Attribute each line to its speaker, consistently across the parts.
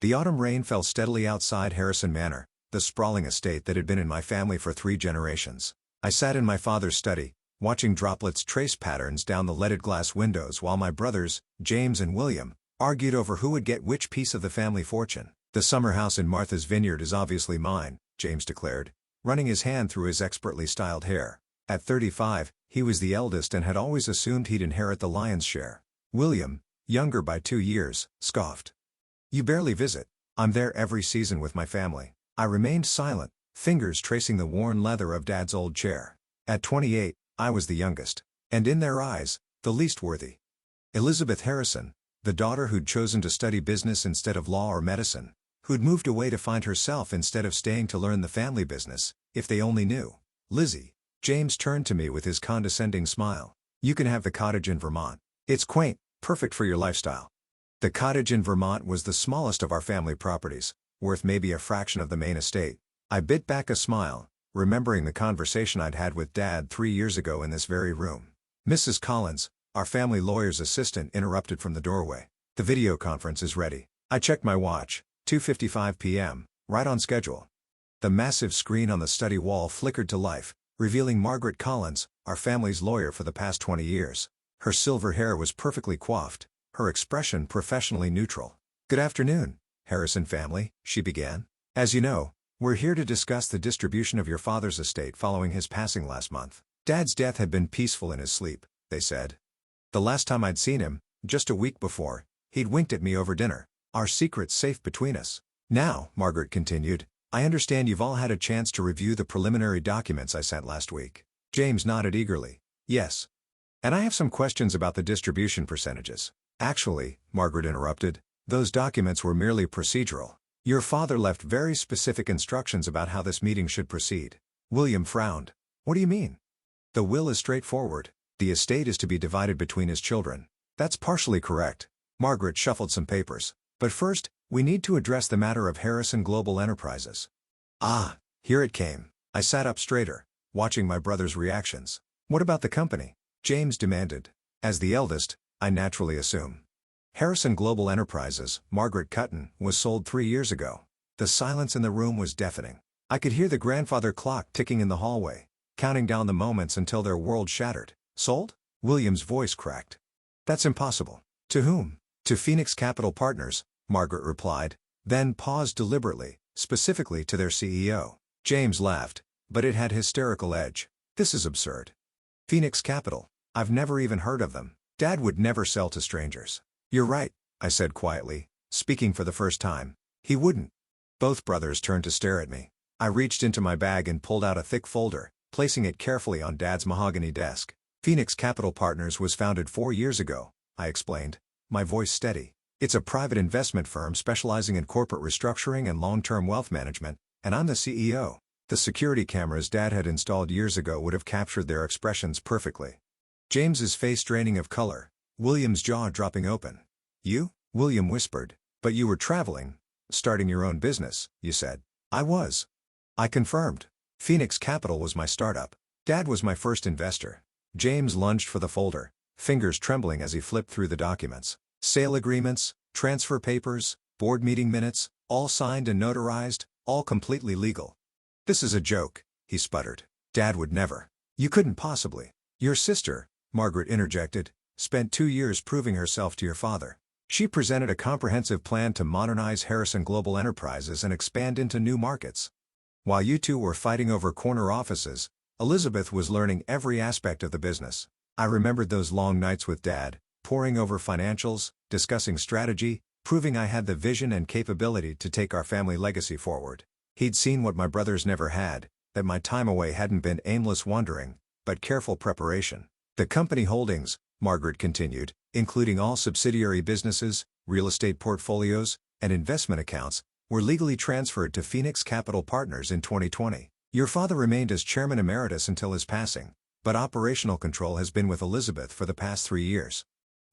Speaker 1: The autumn rain fell steadily outside Harrison Manor, the sprawling estate that had been in my family for 3 generations. I sat in my father's study, watching droplets trace patterns down the leaded glass windows while my brothers, James and William, argued over who would get which piece of the family fortune. "The summer house in Martha's Vineyard is obviously mine," James declared, running his hand through his expertly styled hair. At 35, he was the eldest and had always assumed he'd inherit the lion's share. William, younger by 2 years, scoffed. "You barely visit." "I'm there every season with my family." I remained silent, fingers tracing the worn leather of Dad's old chair. At 28, I was the youngest, and in their eyes, the least worthy. Elizabeth Harrison, the daughter who'd chosen to study business instead of law or medicine, who'd moved away to find herself instead of staying to learn the family business, if they only knew. "Lizzie." James turned to me with his condescending smile. "You can have the cottage in Vermont. It's quaint, perfect for your lifestyle." The cottage in Vermont was the smallest of our family properties, worth maybe a fraction of the main estate. I bit back a smile, remembering the conversation I'd had with Dad 3 years ago in this very room. Mrs. Collins, our family lawyer's assistant, interrupted from the doorway. "The video conference is ready." I checked my watch, 2:55 p.m., right on schedule. The massive screen on the study wall flickered to life, revealing Margaret Collins, our family's lawyer for the past 20 years. Her silver hair was perfectly coiffed, her expression professionally neutral. "Good afternoon, Harrison family," she began. "As you know, we're here to discuss the distribution of your father's estate following his passing last month." Dad's death had been peaceful in his sleep, they said. The last time I'd seen him, just a week before, he'd winked at me over dinner. "Our secret's safe between us." "Now," Margaret continued, "I understand you've all had a chance to review the preliminary documents I sent last week." James nodded eagerly. "Yes. And I have some questions about the distribution percentages." "Actually," Margaret interrupted, "those documents were merely procedural. Your father left very specific instructions about how this meeting should proceed." William frowned. "What do you mean?" "The will is straightforward. The estate is to be divided between his children." "That's partially correct." Margaret shuffled some papers. "But first, we need to address the matter of Harrison Global Enterprises." Ah, here it came. I sat up straighter, watching my brother's reactions. "What about the company?" James demanded. "As the eldest, I naturally assume." "Harrison Global Enterprises," Margaret Cutton, "was sold 3 years ago." The silence in the room was deafening. I could hear the grandfather clock ticking in the hallway, counting down the moments until their world shattered. "Sold?" William's voice cracked. "That's impossible." "To whom?" "To Phoenix Capital Partners," Margaret replied, then paused deliberately, "specifically to their CEO." James laughed, but it had hysterical edge. "This is absurd." "Phoenix Capital? I've never even heard of them. Dad would never sell to strangers." "You're right," I said quietly, speaking for the first time. "He wouldn't." Both brothers turned to stare at me. I reached into my bag and pulled out a thick folder, placing it carefully on Dad's mahogany desk. "Phoenix Capital Partners was founded 4 years ago," I explained, my voice steady. "It's a private investment firm specializing in corporate restructuring and long-term wealth management, and I'm the CEO." The security cameras Dad had installed years ago would have captured their expressions perfectly. James's face draining of color, William's jaw dropping open. "You?" William whispered. "But you were traveling, starting your own business, you said." "I was." I confirmed. "Phoenix Capital was my startup. Dad was my first investor." James lunged for the folder, fingers trembling as he flipped through the documents. Sale agreements, transfer papers, board meeting minutes, all signed and notarized, all completely legal. "This is a joke," he sputtered. "Dad would never." "You couldn't possibly." "Your sister," Margaret interjected, "spent 2 years proving herself to your father. She presented a comprehensive plan to modernize Harrison Global Enterprises and expand into new markets. While you two were fighting over corner offices, Elizabeth was learning every aspect of the business." I remembered those long nights with Dad, poring over financials, discussing strategy, proving I had the vision and capability to take our family legacy forward. He'd seen what my brothers never had, that my time away hadn't been aimless wandering, but careful preparation. "The company holdings," Margaret continued, "including all subsidiary businesses, real estate portfolios, and investment accounts, were legally transferred to Phoenix Capital Partners in 2020. Your father remained as chairman emeritus until his passing, but operational control has been with Elizabeth for the past 3 years."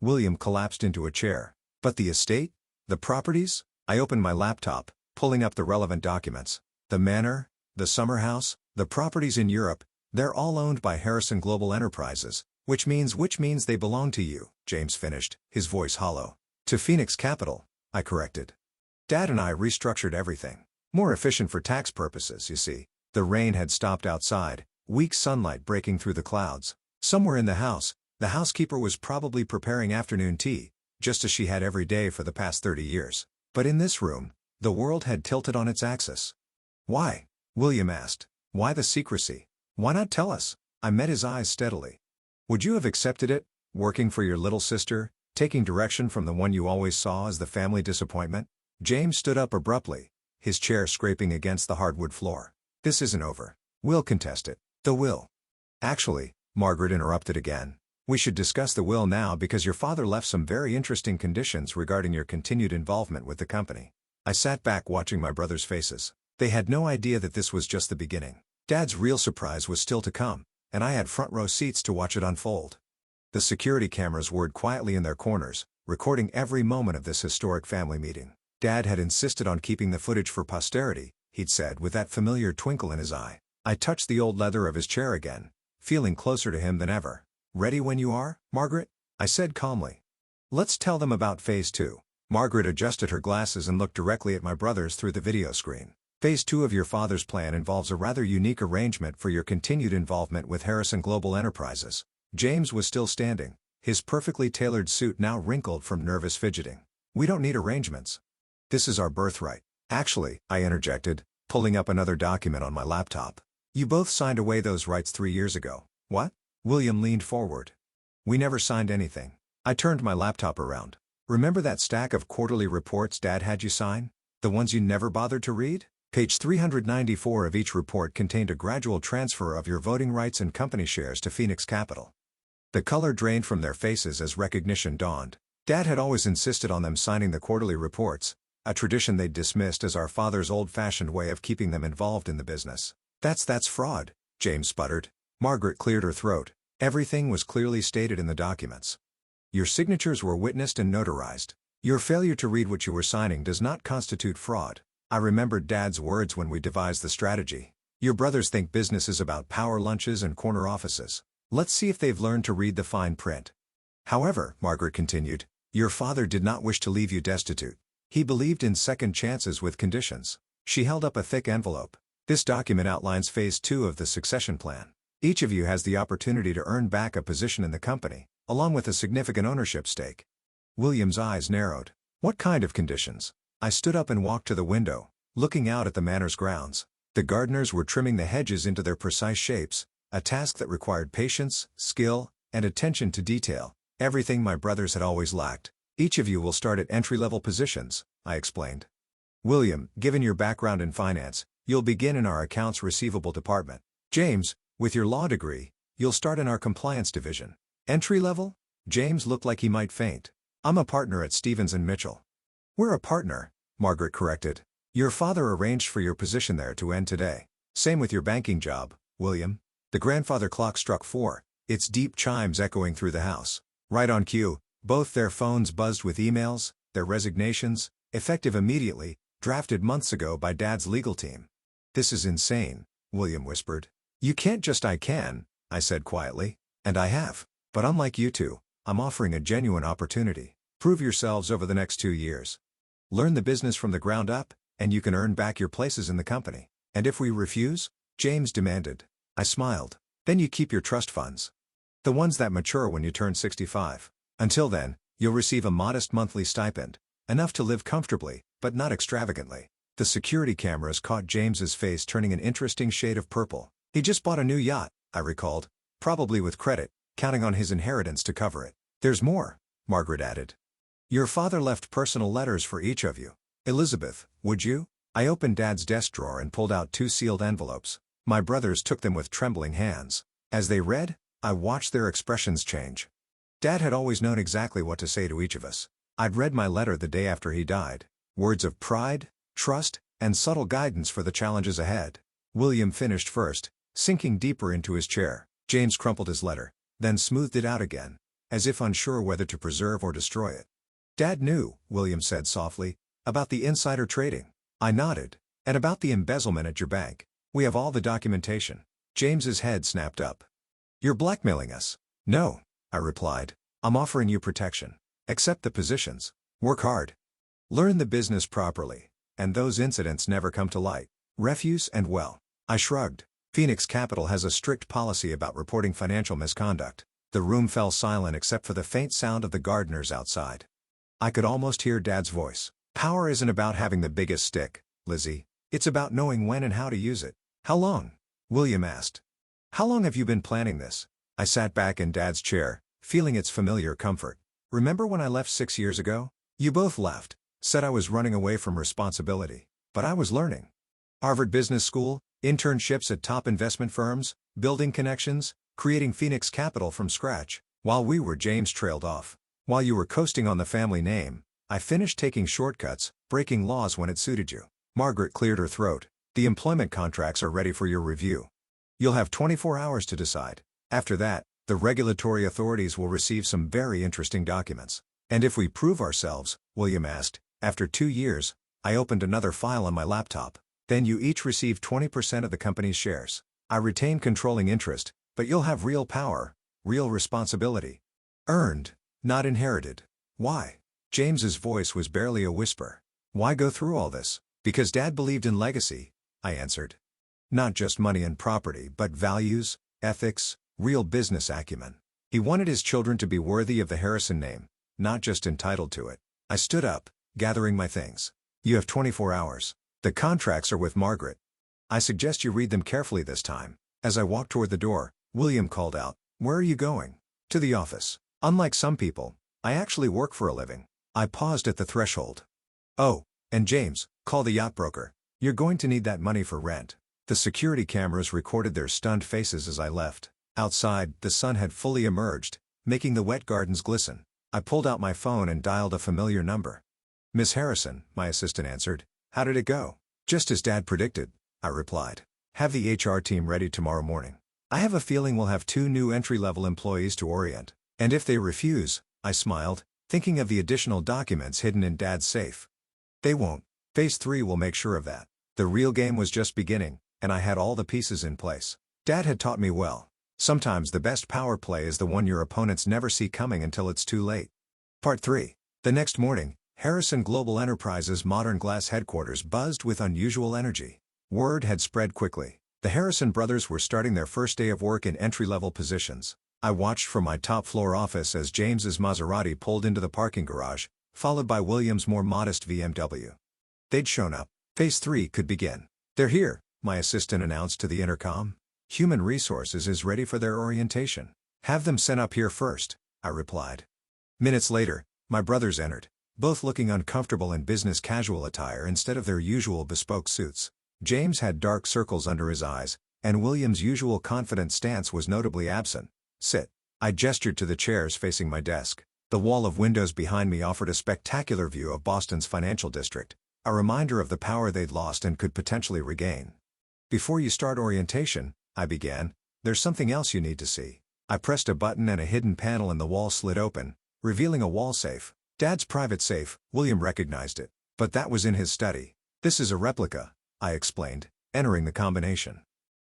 Speaker 1: William collapsed into a chair. "But the estate? The properties?" I opened my laptop, pulling up the relevant documents. "The manor, the summer house, the properties in Europe, they're all owned by Harrison Global Enterprises, which means they belong to you," James finished, his voice hollow. "To Phoenix Capital," I corrected. Dad and I restructured everything. More efficient for tax purposes, you see. The rain had stopped outside, weak sunlight breaking through the clouds. Somewhere in the house, the housekeeper was probably preparing afternoon tea, just as she had every day for the past 30 years. But in this room, the world had tilted on its axis. Why? William asked. Why the secrecy? Why not tell us? I met his eyes steadily. Would you have accepted it, working for your little sister, taking direction from the one you always saw as the family disappointment? James stood up abruptly, his chair scraping against the hardwood floor. This isn't over. We'll contest it. The will. Actually, Margaret interrupted again. We should discuss the will now because your father left some very interesting conditions regarding your continued involvement with the company. I sat back watching my brothers' faces. They had no idea that this was just the beginning. Dad's real surprise was still to come, and I had front row seats to watch it unfold. The security cameras whirred quietly in their corners, recording every moment of this historic family meeting. Dad had insisted on keeping the footage for posterity, he'd said with that familiar twinkle in his eye. I touched the old leather of his chair again, feeling closer to him than ever. Ready when you are, Margaret? I said calmly. Let's tell them about Phase 2. Margaret adjusted her glasses and looked directly at my brothers through the video screen. Phase 2 of your father's plan involves a rather unique arrangement for your continued involvement with Harrison Global Enterprises. James was still standing, his perfectly tailored suit now wrinkled from nervous fidgeting. We don't need arrangements. This is our birthright. Actually, I interjected, pulling up another document on my laptop. You both signed away those rights 3 years ago. What? William leaned forward. We never signed anything. I turned my laptop around. Remember that stack of quarterly reports Dad had you sign? The ones you never bothered to read? Page 394 of each report contained a gradual transfer of your voting rights and company shares to Phoenix Capital. The color drained from their faces as recognition dawned. Dad had always insisted on them signing the quarterly reports, a tradition they'd dismissed as our father's old-fashioned way of keeping them involved in the business. That's fraud, James sputtered. Margaret cleared her throat. Everything was clearly stated in the documents. Your signatures were witnessed and notarized. Your failure to read what you were signing does not constitute fraud. I remembered Dad's words when we devised the strategy. Your brothers think business is about power lunches and corner offices. Let's see if they've learned to read the fine print. However, Margaret continued, your father did not wish to leave you destitute. He believed in second chances with conditions. She held up a thick envelope. This document outlines Phase 2 of the succession plan. Each of you has the opportunity to earn back a position in the company, along with a significant ownership stake. William's eyes narrowed. What kind of conditions? I stood up and walked to the window, looking out at the manor's grounds. The gardeners were trimming the hedges into their precise shapes, a task that required patience, skill, and attention to detail, everything my brothers had always lacked. Each of you will start at entry-level positions, I explained. William, given your background in finance, you'll begin in our accounts receivable department. James, with your law degree, you'll start in our compliance division. Entry-level? James looked like he might faint. I'm a partner at Stevens & Mitchell. We're a partner, Margaret corrected. Your father arranged for your position there to end today. Same with your banking job, William. The grandfather clock struck 4, its deep chimes echoing through the house. Right on cue, both their phones buzzed with emails, their resignations, effective immediately, drafted months ago by Dad's legal team. This is insane, William whispered. You can't just I can, I said quietly. And I have. But unlike you two, I'm offering a genuine opportunity. Prove yourselves over the next 2 years. Learn the business from the ground up, and you can earn back your places in the company. And if we refuse? James demanded. I smiled. Then you keep your trust funds. The ones that mature when you turn 65. Until then, you'll receive a modest monthly stipend, enough to live comfortably, but not extravagantly. The security cameras caught James's face turning an interesting shade of purple. He just bought a new yacht, I recalled, probably with credit, counting on his inheritance to cover it. There's more, Margaret added. Your father left personal letters for each of you. Elizabeth, would you? I opened Dad's desk drawer and pulled out 2 sealed envelopes. My brothers took them with trembling hands. As they read, I watched their expressions change. Dad had always known exactly what to say to each of us. I'd read my letter the day after he died. Words of pride, trust, and subtle guidance for the challenges ahead. William finished first, sinking deeper into his chair. James crumpled his letter, then smoothed it out again, as if unsure whether to preserve or destroy it. Dad knew, William said softly, about the insider trading. I nodded. And about the embezzlement at your bank. We have all the documentation. James's head snapped up. You're blackmailing us. No, I replied. I'm offering you protection. Accept the positions. Work hard. Learn the business properly, and those incidents never come to light. Refuse and well. I shrugged. Phoenix Capital has a strict policy about reporting financial misconduct. The room fell silent except for the faint sound of the gardeners outside. I could almost hear Dad's voice. Power isn't about having the biggest stick, Lizzie. It's about knowing when and how to use it. How long? William asked. How long have you been planning this? I sat back in Dad's chair, feeling its familiar comfort. Remember when I left 6 years ago? You both laughed, said I was running away from responsibility. But I was learning. Harvard Business School, internships at top investment firms, building connections, creating Phoenix Capital from scratch. While we were, James trailed off. While you were coasting on the family name, I finished taking shortcuts, breaking laws when it suited you. Margaret cleared her throat. The employment contracts are ready for your review. You'll have 24 hours to decide. After that, the regulatory authorities will receive some very interesting documents. And if we prove ourselves, William asked, after 2 years, I opened another file on my laptop. Then you each receive 20% of the company's shares. I retain controlling interest, but you'll have real power, real responsibility. Earned, not inherited. Why? James's voice was barely a whisper. Why go through all this? Because Dad believed in legacy, I answered. Not just money and property, but values, ethics, real business acumen. He wanted his children to be worthy of the Harrison name, not just entitled to it. I stood up, gathering my things. You have 24 hours. The contracts are with Margaret. I suggest you read them carefully this time. As I walked toward the door, William called out, Where are you going? To the office. Unlike some people, I actually work for a living. I paused at the threshold. Oh, and James, call the yacht broker. You're going to need that money for rent. The security cameras recorded their stunned faces as I left. Outside, the sun had fully emerged, making the wet gardens glisten. I pulled out my phone and dialed a familiar number. Miss Harrison, my assistant answered. How did it go? Just as Dad predicted, I replied. Have the HR team ready tomorrow morning. I have a feeling we'll have 2 new entry-level employees to orient. And if they refuse, I smiled, thinking of the additional documents hidden in Dad's safe. They won't. Phase 3 will make sure of that. The real game was just beginning, and I had all the pieces in place. Dad had taught me well. Sometimes the best power play is the one your opponents never see coming until it's too late. Part 3. The next morning, Harrison Global Enterprises' Modern Glass headquarters buzzed with unusual energy. Word had spread quickly. The Harrison brothers were starting their first day of work in entry-level positions. I watched from my top-floor office as James's Maserati pulled into the parking garage, followed by William's more modest BMW. They'd shown up. Phase 3 could begin. They're here, my assistant announced to the intercom. Human Resources is ready for their orientation. Have them sent up here first, I replied. Minutes later, my brothers entered, both looking uncomfortable in business casual attire instead of their usual bespoke suits. James had dark circles under his eyes, and William's usual confident stance was notably absent. Sit. I gestured to the chairs facing my desk. The wall of windows behind me offered a spectacular view of Boston's financial district, a reminder of the power they'd lost and could potentially regain. Before you start orientation, I began, there's something else you need to see. I pressed a button and a hidden panel in the wall slid open, revealing a wall safe. Dad's private safe. William recognized it. But that was in his study. This is a replica, I explained, entering the combination.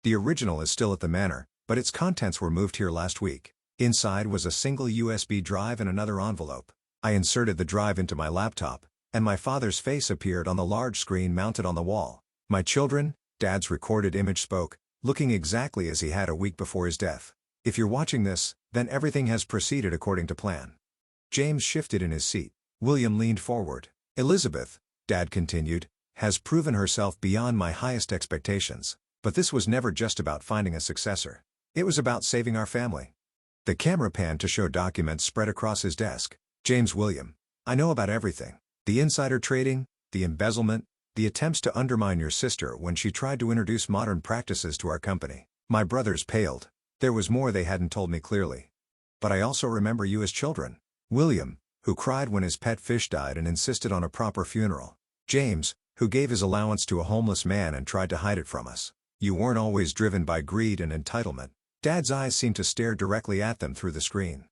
Speaker 1: The original is still at the manor, but its contents were moved here last week. Inside was a single USB drive and another envelope. I inserted the drive into my laptop, and my father's face appeared on the large screen mounted on the wall. My children, Dad's recorded image spoke, looking exactly as he had a week before his death. If you're watching this, then everything has proceeded according to plan. James shifted in his seat. William leaned forward. Elizabeth, Dad continued, has proven herself beyond my highest expectations. But this was never just about finding a successor. It was about saving our family. The camera panned to show documents spread across his desk. James William, I know about everything. The insider trading, the embezzlement, the attempts to undermine your sister when she tried to introduce modern practices to our company. My brothers paled. There was more they hadn't told me clearly. But I also remember you as children. William, who cried when his pet fish died and insisted on a proper funeral. James, who gave his allowance to a homeless man and tried to hide it from us. You weren't always driven by greed and entitlement. Dad's eyes seemed to stare directly at them through the screen.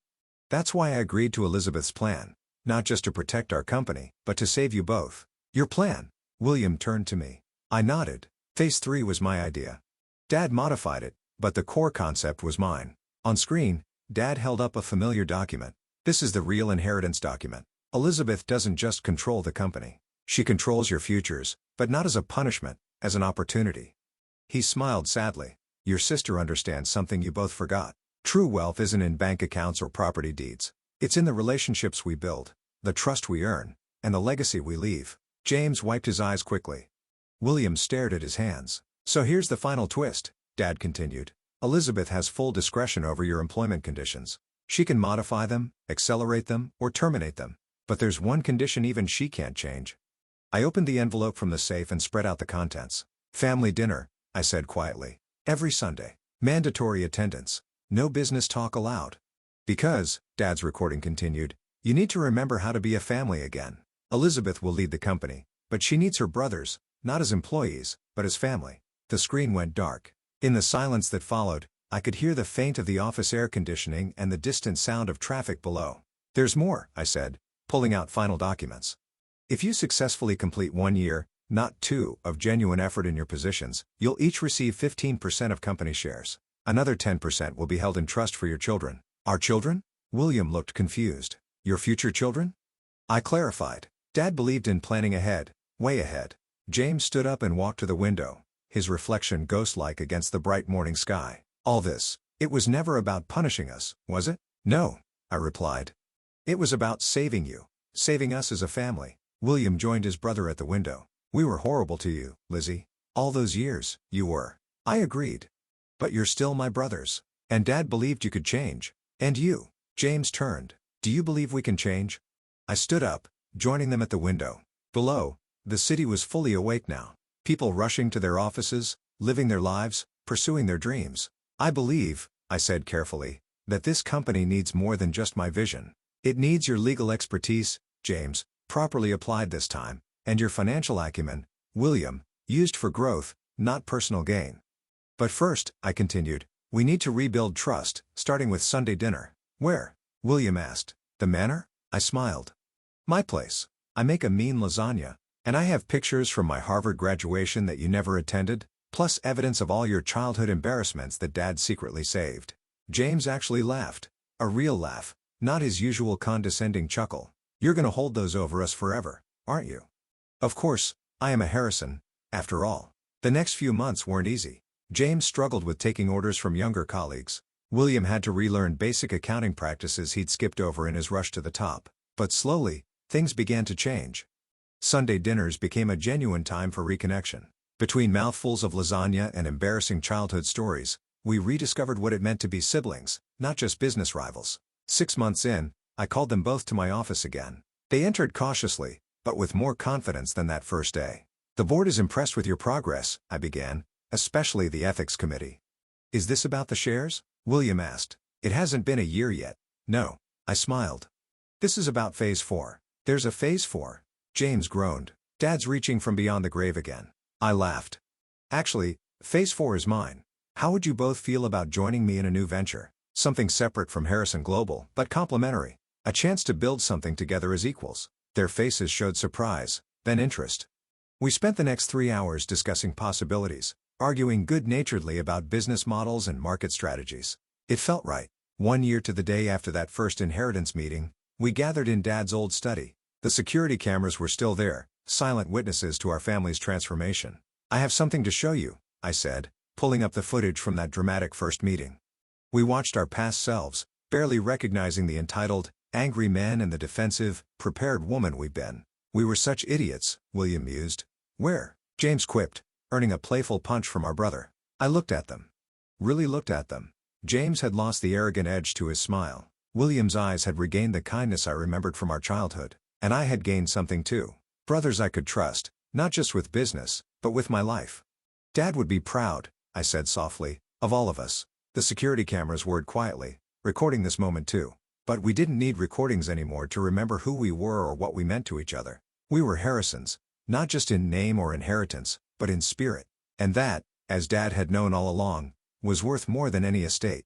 Speaker 1: That's why I agreed to Elizabeth's plan. Not just to protect our company, but to save you both. Your plan? William turned to me. I nodded. Phase 3 was my idea. Dad modified it, but the core concept was mine. On screen, Dad held up a familiar document. This is the real inheritance document. Elizabeth doesn't just control the company. She controls your futures, but not as a punishment, as an opportunity. He smiled sadly. Your sister understands something you both forgot. True wealth isn't in bank accounts or property deeds. It's in the relationships we build, the trust we earn, and the legacy we leave. James wiped his eyes quickly. William stared at his hands. So here's the final twist, Dad continued. Elizabeth has full discretion over your employment conditions. She can modify them, accelerate them, or terminate them. But there's one condition even she can't change. I opened the envelope from the safe and spread out the contents. Family dinner, I said quietly. Every Sunday. Mandatory attendance. No business talk allowed. Because, Dad's recording continued, you need to remember how to be a family again. Elizabeth will lead the company, but she needs her brothers, not as employees, but as family. The screen went dark. In the silence that followed, I could hear the faint of the office air conditioning and the distant sound of traffic below. There's more, I said, pulling out final documents. If you successfully complete 1 year, not 2, of genuine effort in your positions, you'll each receive 15% of company shares. Another 10% will be held in trust for your children. Our children? William looked confused. Your future children? I clarified. Dad believed in planning ahead, way ahead. James stood up and walked to the window, his reflection ghost-like against the bright morning sky. All this, it was never about punishing us, was it? No, I replied. It was about saving you, saving us as a family. William joined his brother at the window. We were horrible to you, Lizzie. All those years, you were. I agreed. But you're still my brothers. And Dad believed you could change. And you. James turned. Do you believe we can change? I stood up, joining them at the window. Below, the city was fully awake now. People rushing to their offices, living their lives, pursuing their dreams. I believe, I said carefully, that this company needs more than just my vision. It needs your legal expertise, James, properly applied this time, and your financial acumen, William, used for growth, not personal gain. But first, I continued, we need to rebuild trust, starting with Sunday dinner. Where? William asked. The manor? I smiled. My place. I make a mean lasagna, and I have pictures from my Harvard graduation that you never attended, plus evidence of all your childhood embarrassments that Dad secretly saved. James actually laughed. A real laugh, not his usual condescending chuckle. You're gonna hold those over us forever, aren't you? Of course, I am a Harrison, after all. The next few months weren't easy. James struggled with taking orders from younger colleagues. William had to relearn basic accounting practices he'd skipped over in his rush to the top. But slowly, things began to change. Sunday dinners became a genuine time for reconnection. Between mouthfuls of lasagna and embarrassing childhood stories, we rediscovered what it meant to be siblings, not just business rivals. 6 months in, I called them both to my office again. They entered cautiously, but with more confidence than that first day. The board is impressed with your progress, I began, especially the ethics committee. Is this about the shares? William asked. It hasn't been a year yet. No, I smiled. This is about phase 4. There's a phase 4. James groaned. Dad's reaching from beyond the grave again. I laughed. Actually, phase 4 is mine. How would you both feel about joining me in a new venture? Something separate from Harrison Global, but complementary. A chance to build something together as equals. Their faces showed surprise, then interest. We spent the next 3 hours discussing possibilities, arguing good-naturedly about business models and market strategies. It felt right. 1 year to the day after that first inheritance meeting, we gathered in Dad's old study. The security cameras were still there, silent witnesses to our family's transformation. I have something to show you, I said, pulling up the footage from that dramatic first meeting. We watched our past selves, barely recognizing the entitled, angry men and the defensive, prepared woman we've been. We were such idiots, William mused. Where? James quipped, earning a playful punch from our brother. I looked at them. Really looked at them. James had lost the arrogant edge to his smile. William's eyes had regained the kindness I remembered from our childhood. And I had gained something too. Brothers I could trust, not just with business, but with my life. Dad would be proud, I said softly, of all of us. The security cameras whirred quietly, recording this moment too. But we didn't need recordings anymore to remember who we were or what we meant to each other. We were Harrisons, not just in name or inheritance, but in spirit. And that, as Dad had known all along, was worth more than any estate.